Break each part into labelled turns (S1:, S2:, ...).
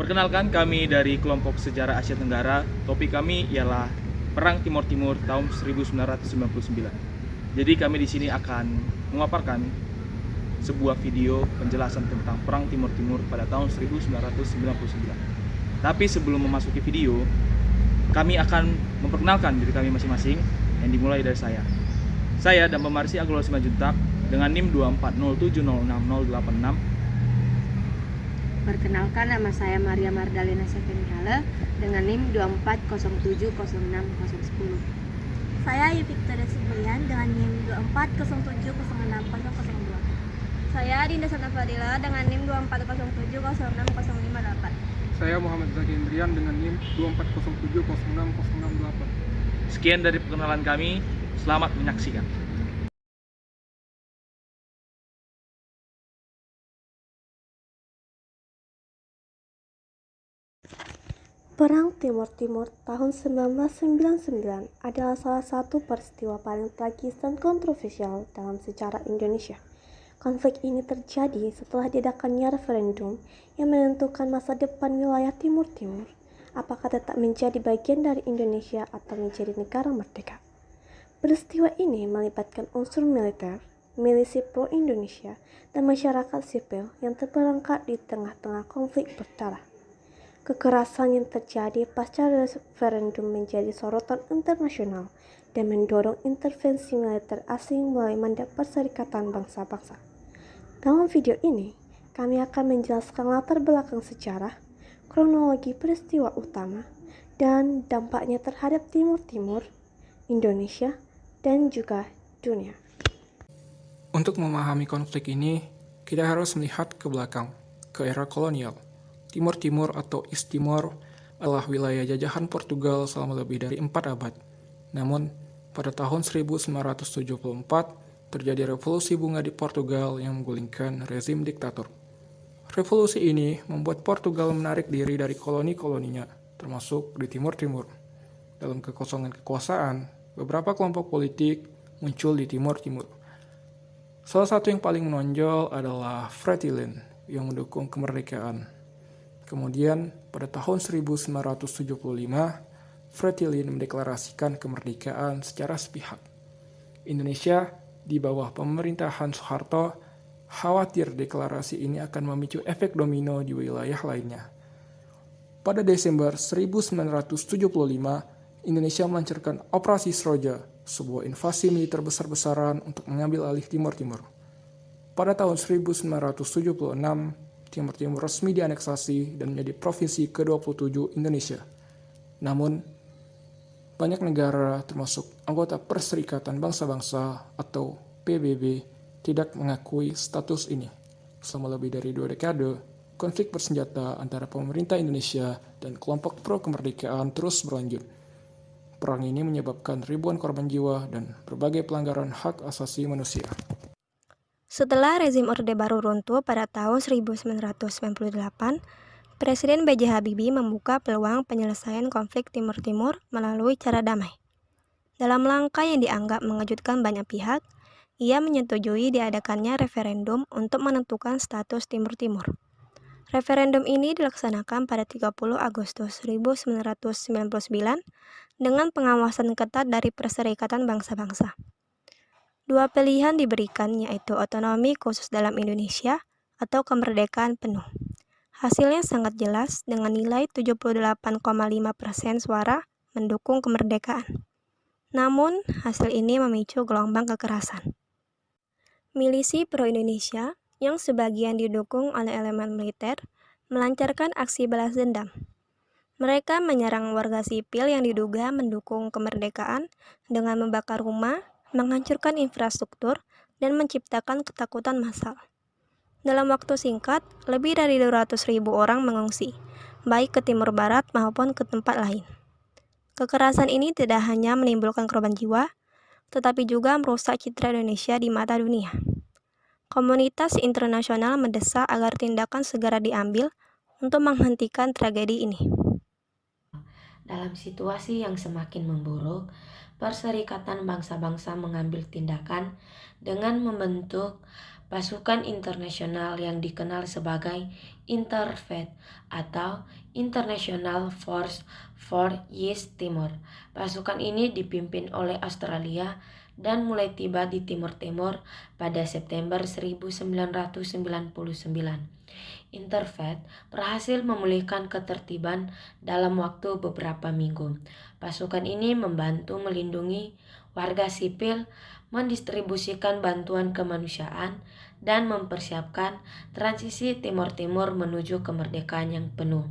S1: Perkenalkan, kami dari kelompok Sejarah Asia Tenggara. Topik kami ialah Perang Timur Timur tahun 1999. Jadi kami di sini akan memaparkan sebuah video penjelasan tentang Perang Timur Timur pada tahun 1999. Tapi sebelum memasuki video, kami akan memperkenalkan diri kami masing-masing, yang dimulai dari saya. Saya dan Pemarsi Aglo Simanjuntak dengan NIM 240706086.
S2: Perkenalkan, nama saya Maria Mardalena Sevenigala dengan NIM 240706010.
S3: Saya Ayu Victoria Sibrian dengan NIM 240706002.
S4: Saya Dinda Sana Fadila dengan NIM 240706058.
S5: Saya Muhammad Zaki Indrian dengan NIM 240706068.
S1: Sekian dari perkenalan kami. Selamat menyaksikan.
S6: Perang Timur Timur tahun 1999 adalah salah satu peristiwa paling tragis dan kontroversial dalam sejarah Indonesia. Konflik ini terjadi setelah diadakannya referendum yang menentukan masa depan wilayah Timur Timur, apakah tetap menjadi bagian dari Indonesia atau menjadi negara merdeka. Peristiwa ini melibatkan unsur militer, milisi pro-Indonesia, dan masyarakat sipil yang terperangkap di tengah-tengah konflik berdarah. Kekerasan yang terjadi pasca referendum menjadi sorotan internasional dan mendorong intervensi militer asing melalui mandat Perserikatan Bangsa-Bangsa. Dalam video ini, kami akan menjelaskan latar belakang sejarah, kronologi peristiwa utama, dan dampaknya terhadap Timur Timur, Indonesia, dan juga dunia.
S5: Untuk memahami konflik ini, kita harus melihat ke belakang, ke era kolonial. Timur Timur atau East Timor adalah wilayah jajahan Portugal selama lebih dari 4 abad. Namun, pada tahun 1974, terjadi revolusi bunga di Portugal yang menggulingkan rezim diktator. Revolusi ini membuat Portugal menarik diri dari koloni-koloninya, termasuk di Timur Timur. Dalam kekosongan kekuasaan, beberapa kelompok politik muncul di Timur Timur. Salah satu yang paling menonjol adalah Fretilin yang mendukung kemerdekaan. Kemudian, pada tahun 1975, Fretilin mendeklarasikan kemerdekaan secara sepihak. Indonesia, di bawah pemerintahan Soeharto, khawatir deklarasi ini akan memicu efek domino di wilayah lainnya. Pada Desember 1975, Indonesia melancarkan Operasi Seroja, sebuah invasi militer besar-besaran untuk mengambil alih Timur Timur. Pada tahun 1976, Timur Timur resmi dianeksasi dan menjadi provinsi ke-27 Indonesia. Namun, banyak negara termasuk anggota Perserikatan Bangsa-Bangsa atau PBB tidak mengakui status ini. Selama lebih dari 2 dekade, konflik bersenjata antara pemerintah Indonesia dan kelompok pro-kemerdekaan terus berlanjut. Perang ini menyebabkan ribuan korban jiwa dan berbagai pelanggaran hak asasi manusia.
S4: Setelah rezim Orde Baru runtuh pada tahun 1998, Presiden B.J. Habibie membuka peluang penyelesaian konflik Timur Timur melalui cara damai. Dalam langkah yang dianggap mengejutkan banyak pihak, ia menyetujui diadakannya referendum untuk menentukan status Timur Timur. Referendum ini dilaksanakan pada 30 Agustus 1999 dengan pengawasan ketat dari Perserikatan Bangsa-Bangsa. Dua pilihan diberikan, yaitu otonomi khusus dalam Indonesia atau kemerdekaan penuh. Hasilnya sangat jelas dengan nilai 78,5% suara mendukung kemerdekaan. Namun, hasil ini memicu gelombang kekerasan. Milisi pro-Indonesia yang sebagian didukung oleh elemen militer melancarkan aksi balas dendam. Mereka menyerang warga sipil yang diduga mendukung kemerdekaan dengan membakar rumah, menghancurkan infrastruktur, dan menciptakan ketakutan massal. Dalam waktu singkat, lebih dari 200.000 orang mengungsi, baik ke timur barat maupun ke tempat lain. Kekerasan ini tidak hanya menimbulkan korban jiwa, tetapi juga merusak citra Indonesia di mata dunia. Komunitas internasional mendesak agar tindakan segera diambil untuk menghentikan tragedi ini.
S2: Dalam situasi yang semakin memburuk, Perserikatan Bangsa-Bangsa mengambil tindakan dengan membentuk
S7: pasukan internasional yang dikenal sebagai Interfaith atau International Force for East Timor. Pasukan ini dipimpin oleh Australia dan mulai tiba di Timur Timur pada September 1999. Interfaith berhasil memulihkan ketertiban dalam waktu beberapa minggu. Pasukan ini membantu melindungi warga sipil, mendistribusikan bantuan kemanusiaan, dan mempersiapkan transisi Timor Timur menuju kemerdekaan yang penuh.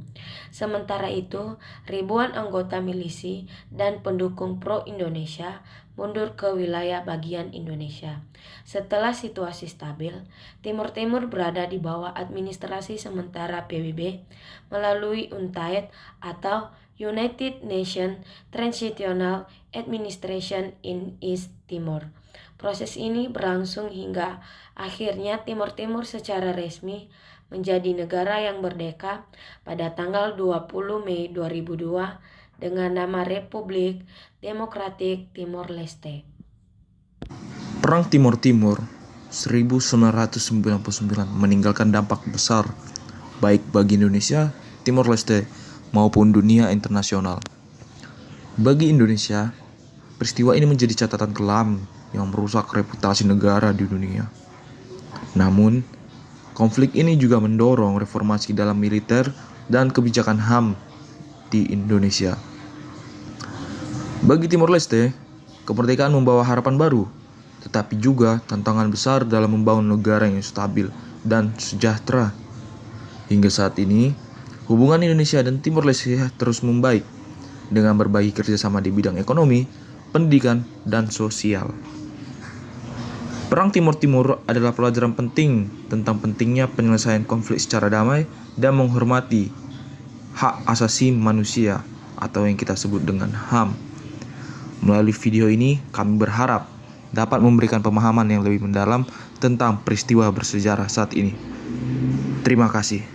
S7: Sementara itu, ribuan anggota milisi dan pendukung pro-Indonesia mundur ke wilayah bagian Indonesia. Setelah situasi stabil, Timor Timur berada di bawah administrasi sementara PBB melalui UNTAID atau United Nations Transitional Administration in East Timor. Proses ini berlangsung hingga akhirnya Timor Timur secara resmi menjadi negara yang merdeka pada tanggal 20 Mei 2002 dengan nama Republik Demokratik Timor Leste.
S1: Perang Timor Timur 1999 meninggalkan dampak besar baik bagi Indonesia, Timor Leste, maupun dunia internasional. Bagi Indonesia, peristiwa ini menjadi catatan kelam yang merusak reputasi negara di dunia. Namun, konflik ini juga mendorong reformasi dalam militer dan kebijakan HAM di Indonesia. Bagi Timor Leste, kemerdekaan membawa harapan baru, tetapi juga tantangan besar dalam membangun negara yang stabil dan sejahtera. Hingga saat ini, hubungan Indonesia dan Timor Leste terus membaik dengan berbagi kerjasama di bidang ekonomi, pendidikan, dan sosial. Perang Timor Timur adalah pelajaran penting tentang pentingnya penyelesaian konflik secara damai dan menghormati hak asasi manusia atau yang kita sebut dengan HAM. Melalui video ini, kami berharap dapat memberikan pemahaman yang lebih mendalam tentang peristiwa bersejarah saat ini. Terima kasih.